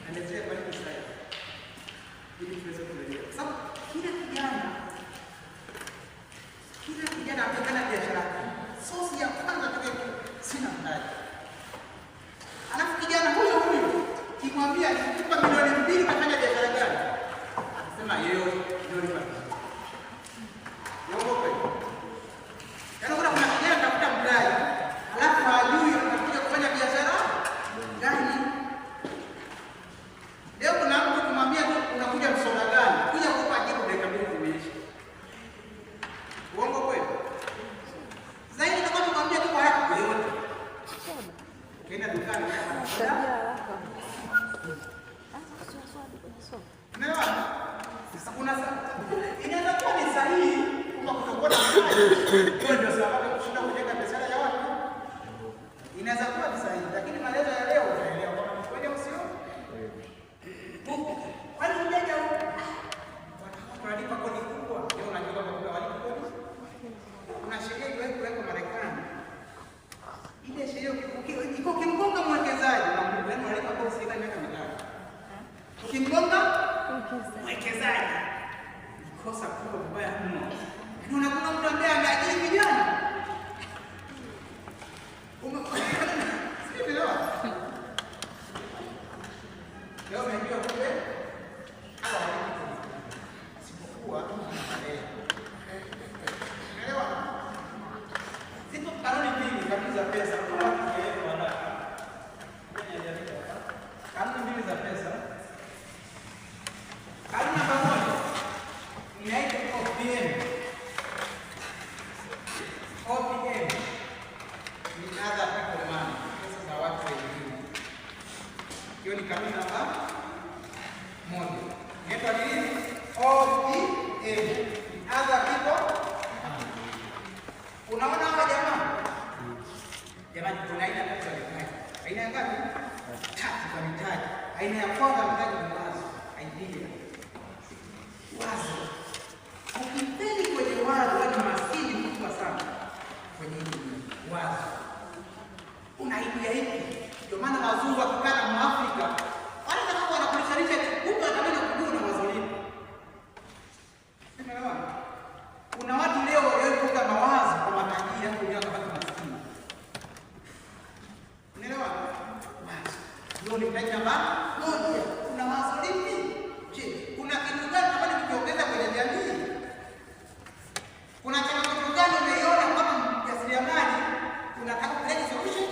Anaelezea kwa nini sasa ili tuweze kuelewa. Sababu kila kijana anapenda biashara. Sosi ya kwanza sina mtaji. Alafu kijana huyo kimwambia nikupa milioni 2 utafanya biashara gani? Anasema yeye milioni 1. Yaogope. Yaani kuna kijana atafuta mtaji. Alafu hajui anakuja kufanya biashara gani? Leo kuna mtu kumwambia unakuja msoda gani? Kuja kupa jibu dakika 2 zimeisha. Uongo kweli? Zaidi kama kumwambia tu kwa yako yote. Kenda dukani na sasa kuna inaweza kuwa ni sahihi kwa kutokuwa na kwa ndio sababu kushinda kujenga biashara ya watu. Inaweza kuwa ni sahihi lakini maelezo ya leo unaelewa kama kweli au sio? Kwani mjaja wanalipa kodi kubwa. Leo unajua kwamba walipa kodi. Kuna sheria iliyowekwa Marekani. Ile sheria iko kimgonga mwekezaji na mwenye analipa kodi sasa miaka 5. Kimgonga mwekezaji. Kosa kubwa mbaya mno. Unakuwa mtu ambaye ameajiri vijana. Sielewa. Leo unajua kumbe hawa sipokuwa unaelewa. Zipo kanuni mbili kabisa za pesa kwa watu wengi wanataka. Kanuni mbili za pesa. Kanuni namba 1 inaitwa OPM. OPM ni other people money. Pesa za watu wengine. Hiyo ni kanuni namba 1. Inaitwa nini? OPM. Other people. Unaona hapa jamaa? Jamani kuna aina tatu za mitaji. Aina ngapi? 3 za mitaji. Aina ya kwanza mtaji ni wazo, idea. Wazo. Ukipeli kwenye wazo wewe ni maskini mkubwa sana. Kwenye wazo. Una idea ipi? Ndio maana wazungu wakikana Mwafrika wale kama wanakulisharisha huko atamani kujua na wazo lipi. Unaelewa? Kuna watu leo waliokuwa mawazo kwa matajiri hapo ndio wakapata maskini. Unaelewa? Wazo. Ndio ni mtaji namba 1. Kuna wazo lipi? Je, kuna kitu gani ambacho kikiongeza kwenye jamii? Kuna changamoto gani umeiona kama mjasiriamali unataka kuleta solution?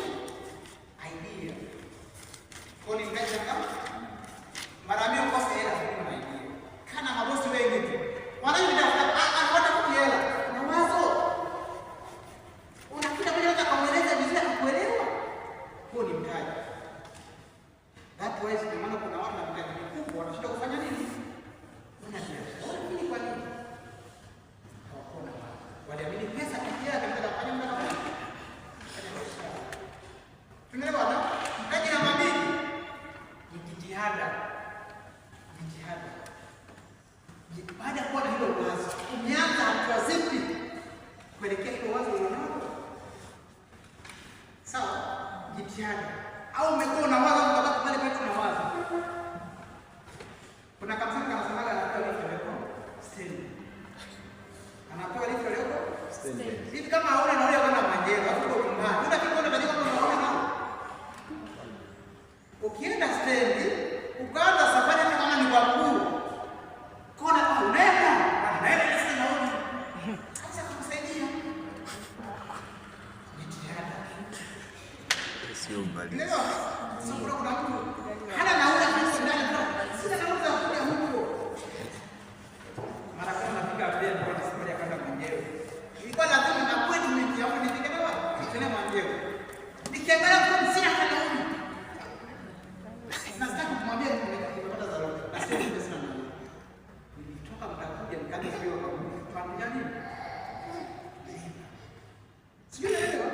Idea. Kwa nini mtaji kama mara mia kwa hela kuna idea. Kana mabosi wengi tu. Wanajua baada ya kuwa na hilo wazo, umeanza hatua zipi kuelekea hilo wazo unalo? Sawa, jitihada. Au umekuwa na wazo ukabaki pale pale na wazo. Kuna kamsani kanasemaga anapewa lift leo stand. Anapewa lift leo stand. Hivi kama hauna na wewe kwenda majengo, hapo kumbana. Una kikondo katika kama unaona nao. Ukienda stand, ukaanza safari hata kama ni kwa mguu. Kona unaenda, anaenda sasa naona. Acha kumsaidia. Jitihada. Sio mbali. Leo, sasa kuna mtu hana naula pesa ndani bro. Sina naula kuja huko. Mara kama nafika pale kwa safari ya kwenda mwenyewe. Ilikuwa lazima na kweli mimi yangu nifike na wapi? Nifike mwenyewe. Nikiangalia kwa sina hata nauli. Na sitaki kumwambia nimepata dharura. Asije pesa na nauli. Nilitoka mtakuja nikaanza kuwa kwa mtu. Familia nini? Sio leo.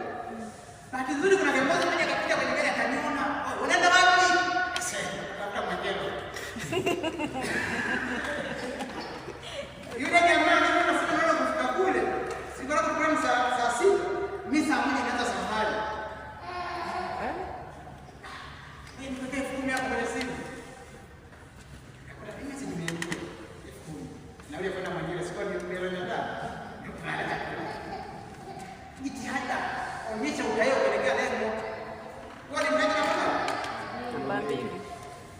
Bahati nzuri kuna kiongozi mmoja akakuja kwenye gari akaniona, "Unaenda wapi?" Sasa tafuta mwenyewe. Yule jamaa anasema sasa naona kufika kule. Siko na program saa 6. Mimi saa 1 naanza safari. Mimi nipokee 10 hapo kwenye simu.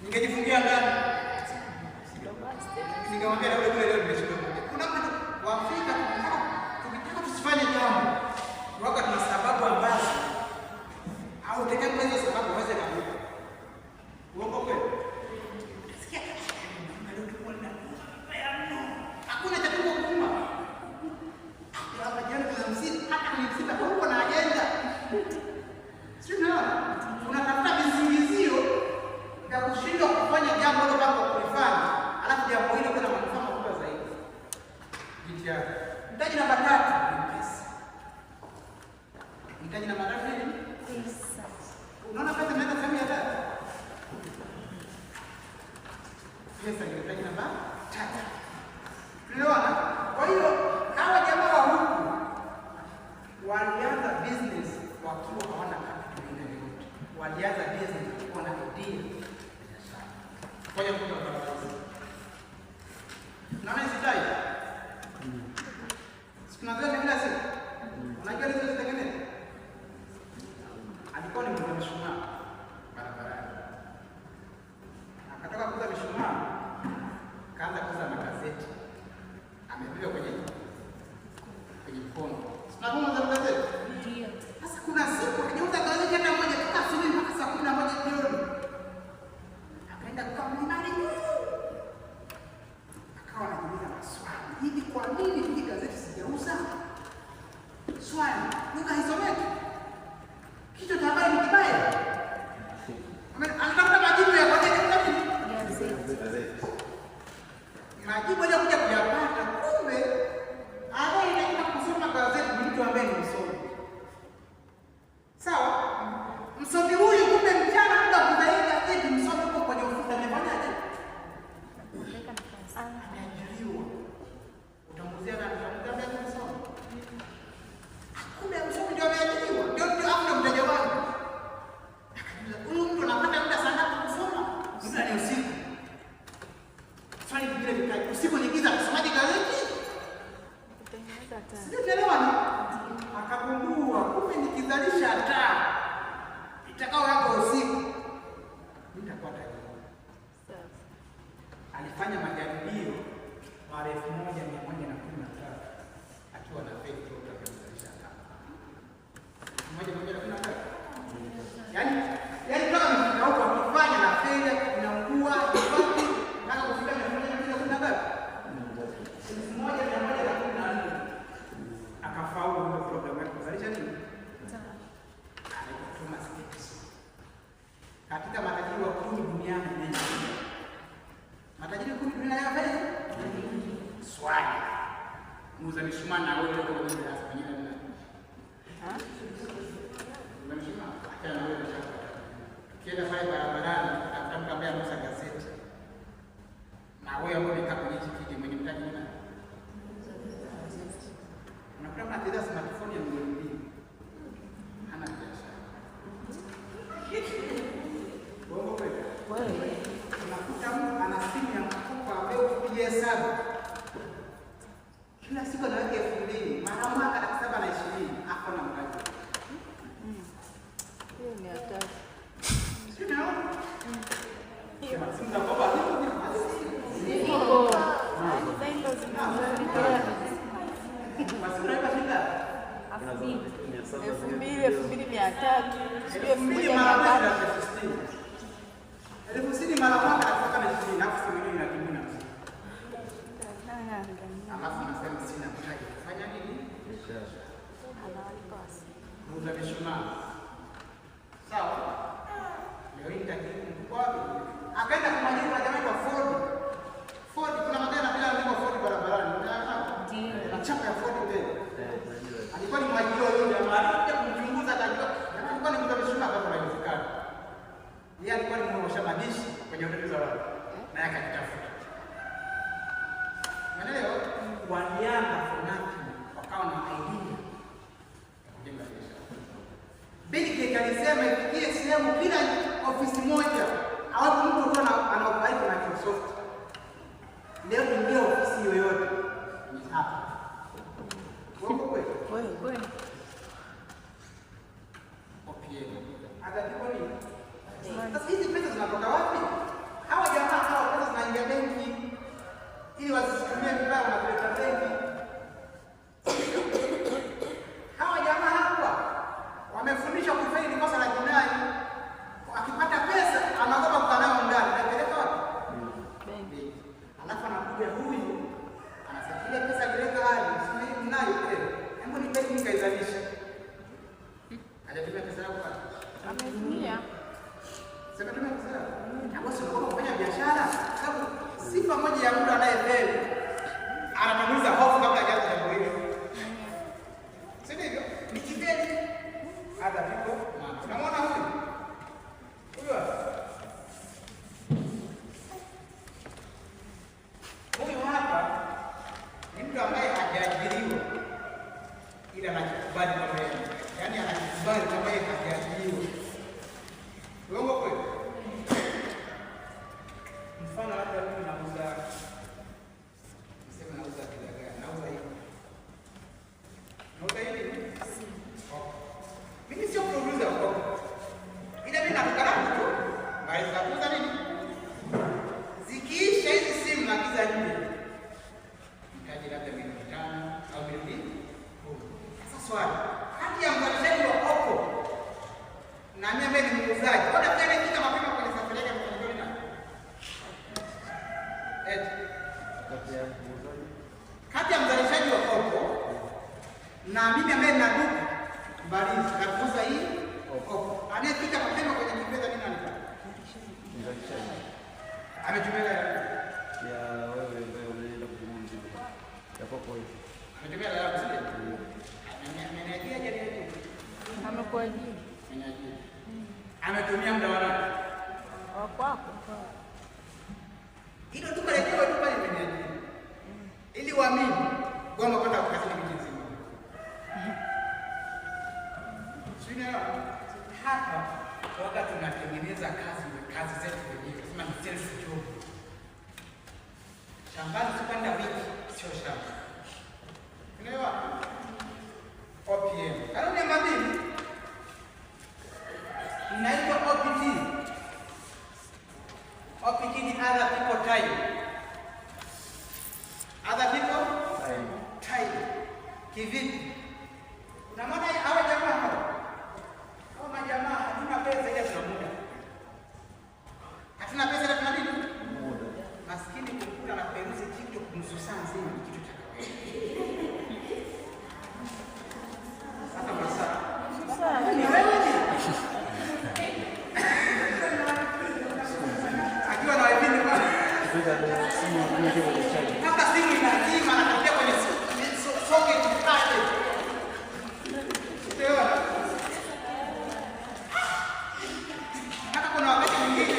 ningejifungia ndani. Ningemwambia na yule leo nimeshinda. Kuna mtu wa Afrika tukitaka tusifanye jambo, wakati ni sababu ambazo au tegemea hizo sababu waweze kuvuka. Uongo kweli? Sikia hakuna cha kuuma. Hapa jana kuna msiba, hata ni msiba huko na ajenda. Sio na unatafuta visingizio vya kushindwa kufanya jambo hilo kama kulifanya, alafu jambo hilo kuna manufaa makubwa zaidi. Jitihada. Mtaji namba 3 ni pesa. Mtaji namba 3 ni pesa. Unaona pesa inaenda sehemu ya 3. Pesa ni mtaji namba 3. Tunaona? Kwa hiyo hawa jamaa wa huku walianza business wakiwa hawana kitu kingine yote. Walianza business wakiwa na idea. Ngoja kuja kwa baba. Naona sitai. Tunaanza kila siku. Unajua hizo zitengeneza. Alikuwa ni mtu mshumaa barabarani. Akatoka kuuza mishumaa, kaanza kuuza magazeti. Amepiga kwenye mkono. Tunaona za gazeti? Ndio. Sasa kuna siku akauza gazeti hata moja kutoka asubuhi mpaka saa 11 jioni. Akaenda kwa mlimani. Akawa anajiuliza maswali. Hivi kwa nini hii gazeti sijauza? Swali, lugha haisomeki. Kichwa cha habari ni kibaya. Anatafuta majibu ya kwa nini gazeti. Majibu ya kuja kuyapata, kumbe anayetaka kusoma gazeti ni mtu ambaye ni msomi. Sawa? Msomi huyu kumbe mchana muda kuzaidi gazeti, msomi huko kwenye ufuta amefanyaje? Ameajiriwa. Utamuzia na utamwambia ni msomi. Kumbe msomi ndio ameajiriwa. Ndio hapo mteja wangu. Huyu mtu anapata muda sana kusoma. Muda ni usiku. Swali vile vile usiku ni giza, kusomaji gazeti? Kutengeneza taa. Sio telewana. Akagundua kumbe nikizalisha taa itakao hapo usiku nitakuwa tajiri. Sawa. Alifanya majaribio mara 1113 akiwa na petrol kuzalisha taa. 1113. Yaani kama mfika huko akifanya na fedha inaungua wapi mpaka kufika 1113. 1114 akafaulu ile programu ya kuzalisha nini? Taa. Anaitwa katika matajiri wa 10 duniani nani? Matajiri 10 duniani hapa hivi? Swali. Muuza mishumaa na wewe uko kwenye darasa kwenye nani? Muuza mishumaa hata na wewe shaka. Kienda pale barabarani atamkambia Musa gazeti. Na wewe hapo nikaa kwenye kiti mwenye mtaji nani? Unakuta kuna bidhaa smartphone ya milioni 2. Hana biashara. Bongo kweli. Wewe unakuta mtu ana simu ya mkopo ambayo ukipigia hesabu kila siku anaweka 2000 mara mwaka na 720 hapo na mtaji. Hiyo ni hatari. Sio naona? Hiyo simu za baba hizo ni mazuri. Masura hapa shida. 2300. Sio 1000 mara mwaka nataka na 20 na kusimamia na kimuna. Alafu nasema sina mtaji. Fanya nini? Muuza mishumaa. Sawa? Leo hii tajiri mkubwa akaenda kumwajiri na jamaa kwa Ford. Ford kuna magari yanapita ndiko Ford barabarani. Ndio. Na chapa ya Ford mbele. Alikuwa ni mwajiri yule jamaa. Alikuja kumchunguza akajua. Jamaa alikuwa ni muuza mishumaa kama inawezekana. Yeye alikuwa ni mwosha madishi kwenye hoteli za watu. Na akajitafuta. Unaelewa? Walianza funaki wakawa na idea kujenga biashara. Bill Gates alisema ifikie sehemu kila ofisi moja au mtu ukiwa anaoperate na Microsoft. Leo ingia ofisi yoyote ni hapa. Uongo kweli? Kweli. Okay. Aga ndipo ni. Sasa hizi pesa zinatoka wapi? Hawa jamaa hawa pesa zinaingia benki ili wasitumie vibaya na kuleta benki. Hawa jamaa hapa wamefundishwa kufaili kosa la jinai. Akipata pesa anaogopa kukaa nayo ndani, anapeleka wapi? Benki. Alafu anakuja huyu anasema ile pesa ileka hali, sio mnayo tena. Hebu ni benki nikaizalisha. Hajatumia pesa yako wapi? Ametumia. Sema tumia pesa yako. Hapo sio kama kufanya biashara. Sababu sifa moja ya mtu anayefeli anatanguliza hofu kabla hajaanza jambo hilo. Si ndivyo? Ni kibeli. Hata viko na tunamwona huyu. Huyu hapa ni mtu ambaye hajaajiriwa ila anakubali mambo yake. Yaani anakubali kama yeye hajaajiriwa. Uongo kweli? Mfano labda mimi nauza bidhaa gani? Nauza hivi. Nauza hivi? Mimi sio producer huko. Ila mimi nataka tu bali za nini? Zikiisha hizi simu nagiza nje. Mtaji labda milioni 5 au milioni 10. Sasa swali, kati ya mzalishaji wa Oppo na mimi ambaye ni muuzaji, mbona tena kika mapema kwenye safari yake mfanyoni na? Kati ya mzalishaji wa Oppo na mimi ambaye nina duka bali nakuuza hii Oppo. Anayefika mapema kwenye kifedha ni nani? Mzalishaji. Ametumia ya wewe ambaye unaenda kununua mzigo. Ya Oppo hiyo. Ametumia la yako sio? Ameniajia jadi. Amekuajiri. Ametumia muda wako. Wa kwako. Hilo tu palekewa tu pale imeniajiri. Ili uamini kwamba kwenda kukazini kitu nzima. Sio hapa wakati tunatengeneza kazi zetu wenyewe. Sema ni self job. Shambani kwenda wiki sio shamba. Unaelewa? OPM. Kanuni namba 2 inaitwa OPT. OPT ni other people time. Other people time. Kivipi? Unamwona hawa jamaa hao? Hao majamaa hatuna pesa ile tuna muda. Hatuna pesa ile tuna nini? Muda. Maskini kukula na peruzi TikTok nusu saa nzima ni kitu cha kawaida. Hata masaa. Ni wewe ni. Akiwa na wengine pale. Hata simu inazima na kutia kwenye socket pale. Hata kuna wakati mwingine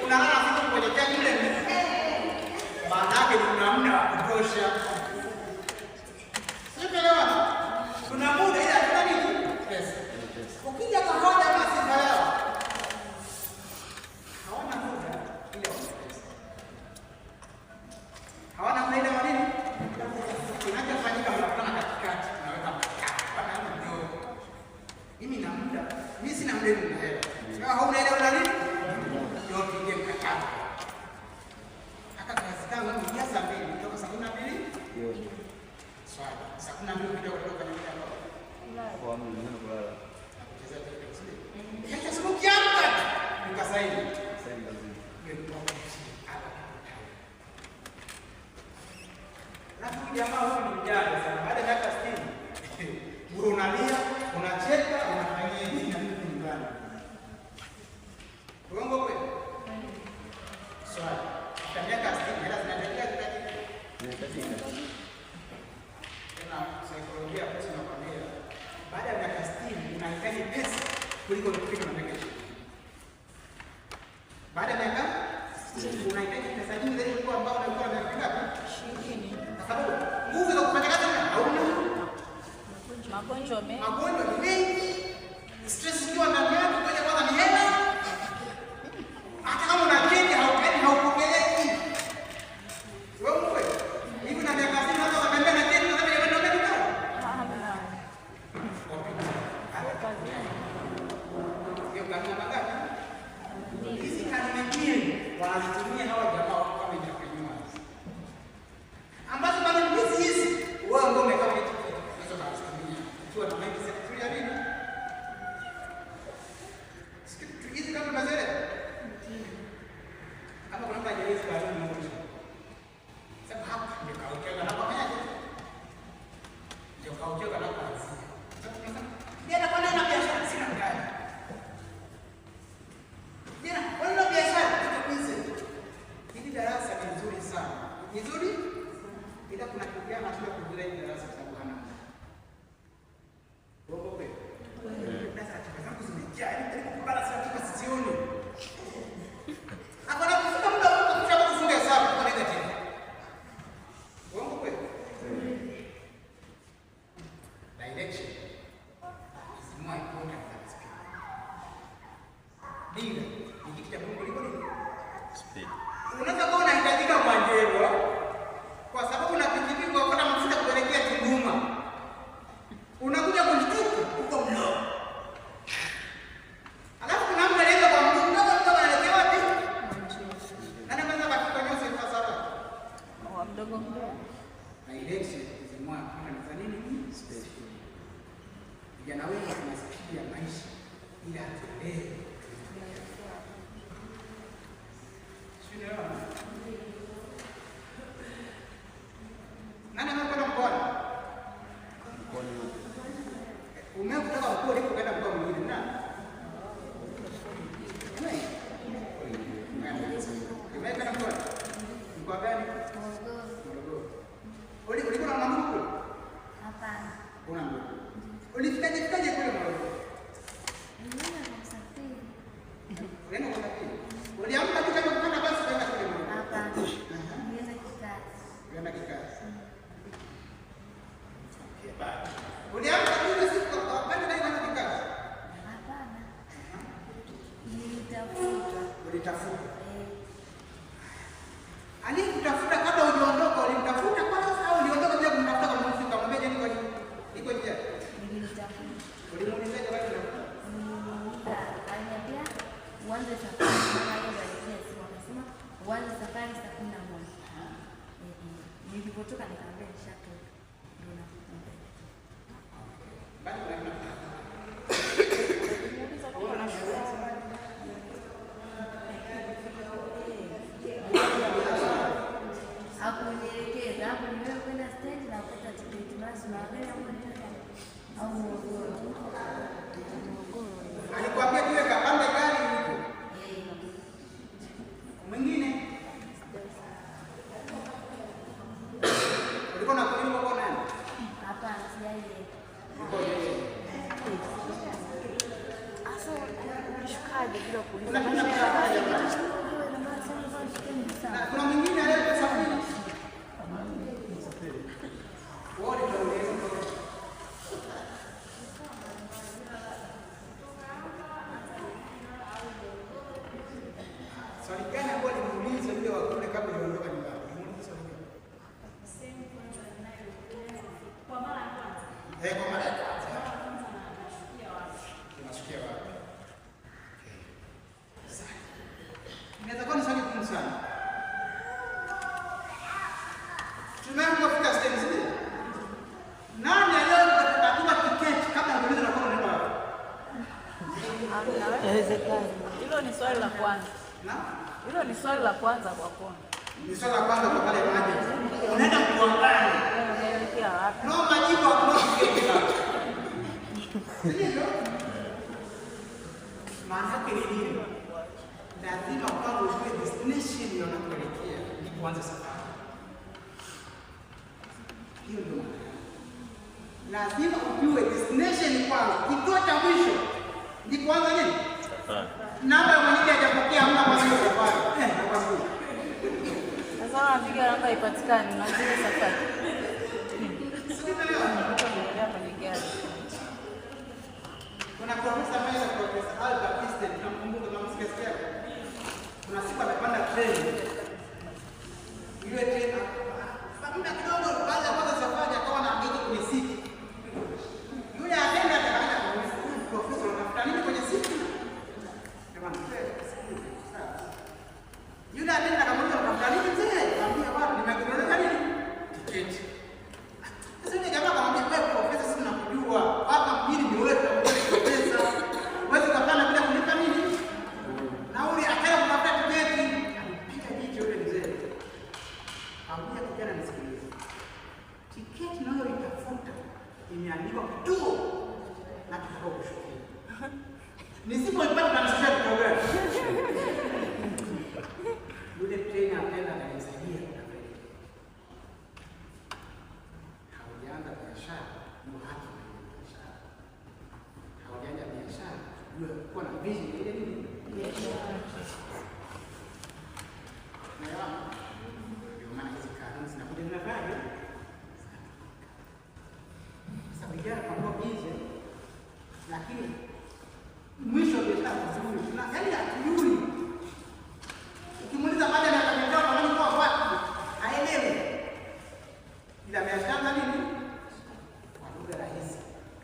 unalala siku kwenye jani ile. Maana yake ni una muda wa kutosha. Sielewana? Kuna muda ila tuna nini? Pesa. Ukija kwa hoja basi sawa. Hawana muda ile pesa. Hawana faida wa nini? Kinachofanyika mnakutana katikati, unaweka mkataba. Bana ndio. Mimi na muda. Mimi sina muda na hela. Kama hauna hela una nini? Ndio tuje mkataba. Hata kazi zangu ni ya saa 2 kutoka saa 12 jioni. Swali. Saa 12 kidogo kutoka kwenye mtandao. Kwa mimi nina kulala. Kucheza tena kusudi. Kesho siku kiamka nikasaini. Saini lazima. Rafiki jamaa huyu ni mjanja sana. Baada ya miaka 60. Unalia, unacheka, unafanyia nini na nini nyumbani? Uongo kweli? Swali. Kwa miaka 60 hela zinaendelea kukatika. Tena saikolojia pesa na familia. Baada ya miaka 60 unahitaji pesa kuliko ukifika na miaka 20. Baada ya miaka 60 unahitaji pesa nyingi zaidi kuliko ambao unakuwa na miaka ngapi? 20. Kwa sababu nguvu za kufanya kazi hauna. Magonjwa ni mengi. Stress ikiwa ndani yako ngoja kwanza ni hela. Hata kama una keki haupokeleki. Wewe mwe. Hivi na miaka 60 unaweza kutembea na keki kama ile ndio ndio. Hiyo kanuni ngapi? Hizi kanuni Nani amekwenda mkoani? Umekutoka mkoa ulipokwenda mkoa mwingine nani? Umekwenda mkoa? Mkoa gani? Morogoro. Ulikuwa na ndugu? Hapana. Una ndugu. Ulifikaje kule Morogoro? Ulienda kusafiri. Uliamka tu kama kupanda basi kwenda kule Morogoro? Hapana. Niweza kikazi. Ulienda kikazi. Uliamka tu ile siku kwenda kwenda kikazi? Hapana. Nilitafuta. Ulitafuta. Alikutafuta kabla hujaondoka, ulimtafuta kwanza au uliondoka bila kumtafuta kwa mfika? Mwambie je, niko njia. Nilitafuta. Ulimuulizaje wapi unafuta? Aliniambia uanze safari kama yeye alikuwa akisema uanze safari saa 11. Nilipotoka nikamwambia nishatoka. Ndio nakukumbuka. Bado kuna Hakunielekeza hapo, nimewe kwenda stendi na kupata tiketi basi na gari hapo nitaka au Morogoro. alikwambia kile kapande gari huko. Mwingine ulikuwa na kulipa kwa nani? Hapana, sijaje. Uko yeye. Asa unashukaje bila kuuliza? Kuna kuna mwingine aliyesafiri. Wote tunaelewa. Swali gani ambalo nimuulize yule wa kule kabla hajaondoka nyumbani? Nimuulize swali gani? Kwa mara ya kwanza. Kwa mara ya kwanza. Tunasikia wapi? Inaweza kuwa ni swali gumu sana. Tumeamua kufika stage zile. Nani aliyokatuma tiketi kabla hajauliza na kwa neno wapi? Inawezekana. Hilo ni swali la kwanza. Na? Hilo ni swali la kwanza kwa kona. Ni swali la kwanza kwa pale maji. Unaenda kuangalia. Unaelekea wapi? No majibu hakuna tiketi hapo. Sio? Maana yake ni nini? Lazima kwanza ujue destination unakoelekea ili kuanza safari. Hiyo ndio maana. Lazima ujue destination kwanza, kituo cha mwisho ni kuanza nini? Safari. Namba ya mwenyeji hajapokea hamna kwa hiyo safari. Nakwambia. Sasa unapiga namba ipatikane na zile safari. Sikielewa. Unaendelea kwenye gari. Kuna profesa mmoja Profesa Albert Einstein, tunamkumbuka tunamsikia. Kuna siku amepanda treni. Ile treni muda kidogo baada ya kwanza safari akawa anaangalia kwenye siti. Yule atenda akaanza kumuuliza profesa unafuta nini kwenye siti? Jamani yule atenda akamuuliza unafuta nini mzee? Akamwambia bwana nimekueleza nini? Tiketi. Sasa yule jamaa akamwambia wewe profesa sisi tunakujua. Hapa mjini ni wewe profesa. Wewe ukapanda bila kulipa nini? Nauli akaenda kutafuta tiketi. Alipiga jicho yule mzee. Akamwambia kijana nisikilize. Tiketi nayo itafuta imeandikwa kituo na kituo kushukia. Nisipoipata namshusha kituo gani? Yule trainer akaenda akanisaidia kutafanya. Haujaanza biashara, ndio haki ya biashara. Haujaanza biashara, ndio kuwa na vision ile nini? Biashara. Ndio maana hizi kanuni zinakuja zinafanya. Sasa vijana kwa busy, lakini mwisho wa biashara vizuri. Yaani hatujui. Ukimuuliza baada ya miaka mitano kwa nini kwa wapi? Haelewi. Ila biashara nini? Kwa lugha rahisi.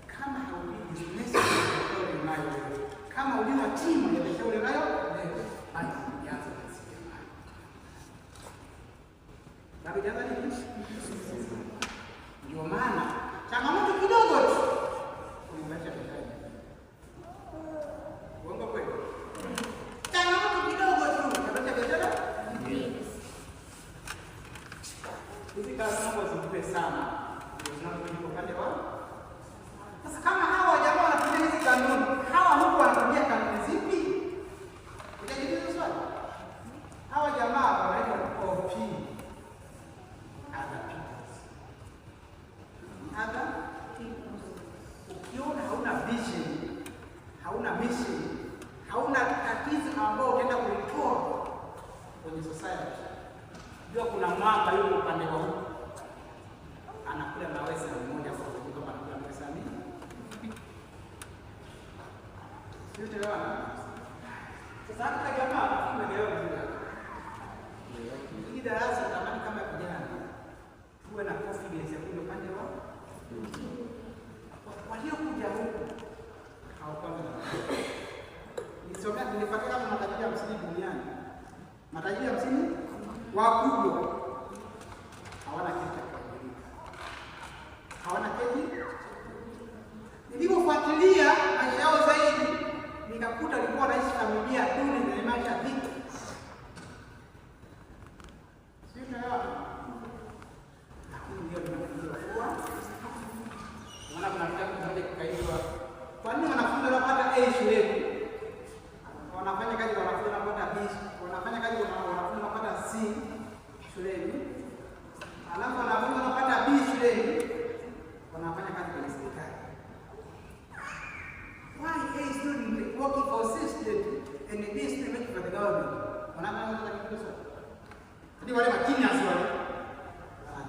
Kama haujui business unayo, kama hujui timu ya biashara unayo, basi uanze kusikia mali. Baada ya nini? Ndio maana changamoto kidogo tu kuimarisha biashara. Uongo kweli? Changamoto kidogo tu kuimarisha biashara. kule sana, ndio tunapokuja upande wa. Sasa kama hawa jamaa wanatumia hizi kanuni, hawa huku wanatumia kanuni zipi? Utajiuliza swali. Hawa jamaa wanaitwa OP. Ukiona hauna vision, hauna mission, hauna tatizo ambao utaenda kulitoa kwenye society, ndio kuna mwamba yule upande wa huko anakula na wewe sana mmoja kwa sababu kama anakula pesa mingi. Sio telewana. Sasa hata jamaa tumeelewa vizuri. Hii darasa tamani kama vijana tuwe na confidence ya kule upande wa waliokuja huku hawakwanza na nisomea nilipata kama matajiri 50 duniani. Matajiri 50 wakubwa hawana kitu, hawana kitu. Nilipofuatilia maisha yao zaidi nikakuta walikuwa wanaishi familia duni na maisha dhiki. Sio tunaelewa? Lakini ndio tunajua kuwa maana kuna kitabu kimoja kikaitwa kwa nini wanafunzi wanapata A shuleni? Wanafanya kazi wanafunzi wanapata B, wanafanya kazi wanafunzi wanapata C shuleni. Alafu wanafunzi wanapata B shuleni, wanafanya kazi kwenye serikali. Why A student working for C student and B student working for the government? Wanafanya kazi kwenye serikali. Ndio wale makini aswali.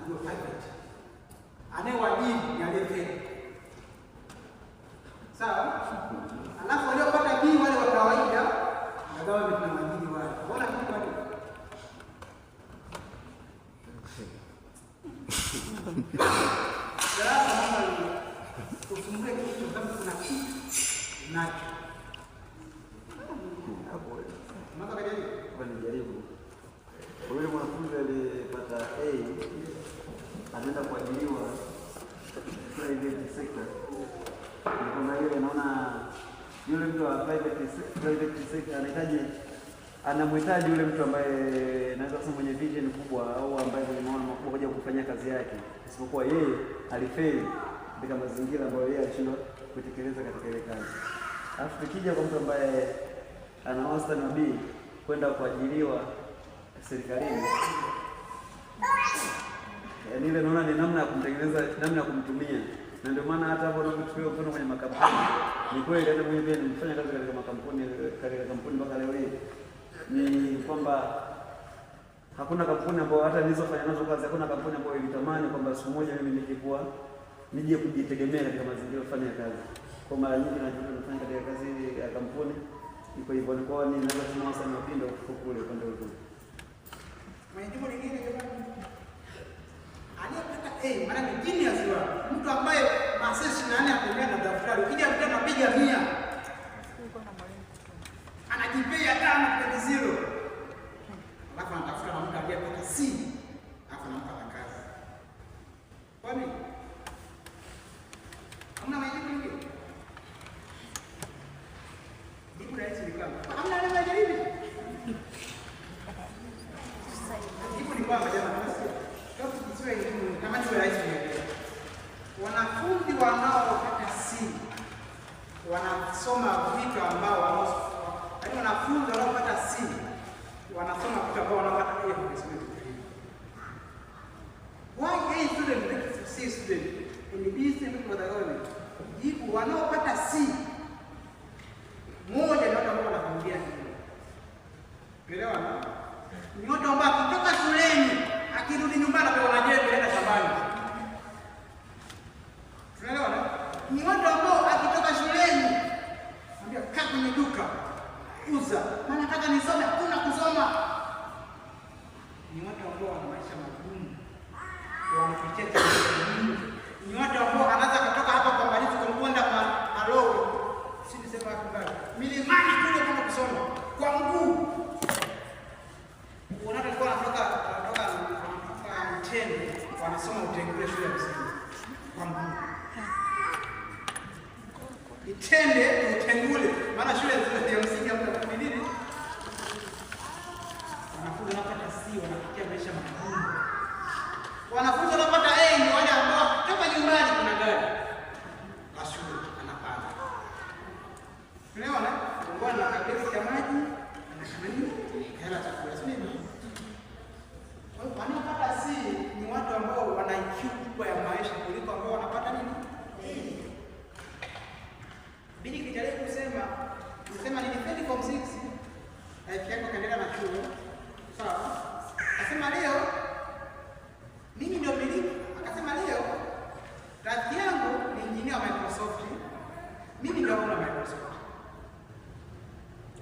Ndio private. Anayewajibu ni aliyefeli. Sawa? Alafu waliopata B wale wa kawaida na government na wajini wale. Bora kitu wale. Sasa mama usumbuke kitu kama kuna kitu nacho. Mama kajaribu. Walijaribu. Yule mwanafunzi alipata A anaenda kuajiriwa private sector. Kuna yule naona yule mtu wa private sector anamhitaji yule mtu ambaye naweza kusema mwenye vision kubwa au ambaye mwenye maono makubwa kuja kufanya kazi yake, isipokuwa yeye alifeli katika mazingira ambayo yeye alishindwa kutekeleza katika ile kazi. Alafu tukija kwa mtu ambaye ana wastani wa B kwenda kuajiriwa serikalini, yaani ile naona ni namna ya kumtengeneza, namna ya kumtumia. Na ndio maana hata hapo unapochukua mfano kwenye makampuni, ni kweli hata mwenyewe pia nimefanya kazi katika makampuni, katika kampuni mpaka leo hii, ni kwamba hakuna kampuni ambayo hata nilizofanya nazo kazi, hakuna kampuni ambayo ilitamani kwamba siku moja mimi nikikuwa nije kujitegemea katika mazingira fulani ya kazi. Kwa mara nyingi najikuta nafanya katika kazi ya kampuni iko hivyo, ni kwa nini naweza kusema sana mapinda kule upande wa kule. Mwenyewe mwingine jamani. Aliyepata A maana ni genius wa mtu ambaye masesi nani akomea na daftari. Ukija mtu anapiga 100. Anajipea 5 kwenye 0. Alafu anatafuta na mtu aliyepata C. Alafu anampata kazi. Kwa nini? Hamna majibu mengine? Jibu rahisi ni kwamba hamna neno jaribu. Jibu ni kwamba jamani, wanafunzi wanaopata C wanasoma vitu ambao yaani wanafunzi wanaopata C wanasoma vitu ambao wanapata A kwa Kiswahili. Why A student make C student and B student for the government? Jibu wanaopata C moja ni watu ambao wanafungia hiyo. Elewa na? Ni watu ambao kutoka shuleni akirudi nyumbani kwa wanajeshi kwenda shambani. Tunaelewa? Ni watu ambao akitoka shuleni anambia kaa kwenye duka uza, maana nataka nisome, hakuna kusoma. Ni watu ambao wana maisha magumu, wanapitia changamoto. Ni watu ambao anaweza kutoka hapa kwa Mbalizi kwenda kwa Aloe, si nisema kubali milimani kule kwenda kusoma kwa mguu. Wanapokuwa wanatoka Mtende wanasoma Utengule shule ya msingi kwa mguu. Itende Utengule, maana shule ya msingi hapo ni nini? Wanafunzi wanapata C wanapitia maisha magumu. Wanafunzi wanapata A gani? La shule anapanda. Unaona? Bwana kabisa ya maji na nini? Hela chakula sio nini? Kwa hiyo wanaopata C ni watu ambao wana IQ kubwa ya maisha kuliko ambao wanapata nini? Bili kijaribu kusema nilifeli form 6 na ifi yako kaendelea na chuo. Sawa? Akasema leo mimi ndio miliki. Akasema leo rafiki yangu ni engineer wa Microsoft. Mimi ndio wa Microsoft.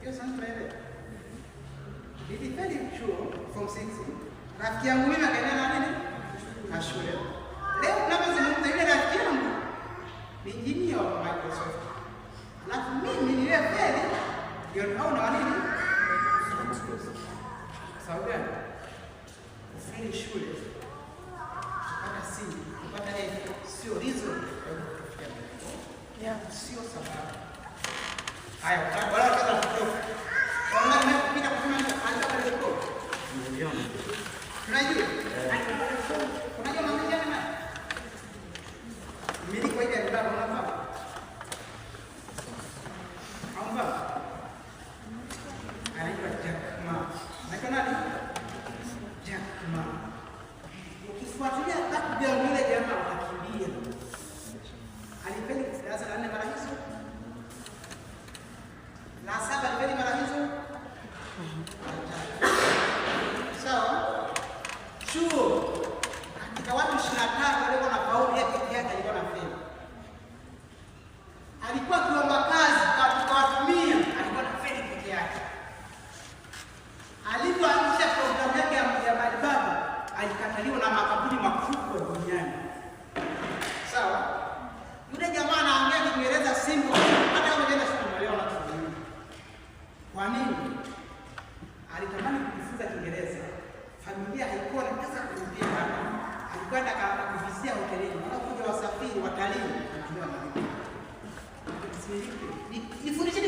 Hiyo sana tunaelewa. Nilifeli chuo form 6. Rafiki yangu mimi akaendelea na nini? Na shule. Leo tunapozungumza yule rafiki yangu ni engineer wa Microsoft. Alafu mimi nilifeli ndio naona nini? Sababu gani? Kufeli shule. Kupata C, kupata A sio reason ya sio sababu. Haya, wala kaza kutoka. Kama nimepita kusema anataka leo. Unajua? Unajua mambo gani na? Mimi kwa ile ndio naona. Amba. Anaitwa Jack Ma. Anaitwa nani? Jack Ma. Ukifuatilia tabia yule jamaa utakimbia. Alipenda darasa la 4 mara hizo. La 7 alipenda mara hizo. Sawa? Chuo katika watu 25 walikuwa na faulu yake pekee yake alikuwa na fail. Alikuwa kiomba kazi katika watu 100 alikuwa na fail pekee yake. Alipoanzisha programu yake ya matibabu alikataliwa na makampuni makubwa duniani. Sawa? Yule jamaa anaongea Kiingereza simple hata kama jana simuelewa na kuelewa. Kwa nini? Alitamani kujifunza Kiingereza. Familia haikuwa na pesa kulipia hapa. Alikwenda kuvizia hotelini. Wanakuja wasafiri, watalii, kutumia malipo. Nifundishe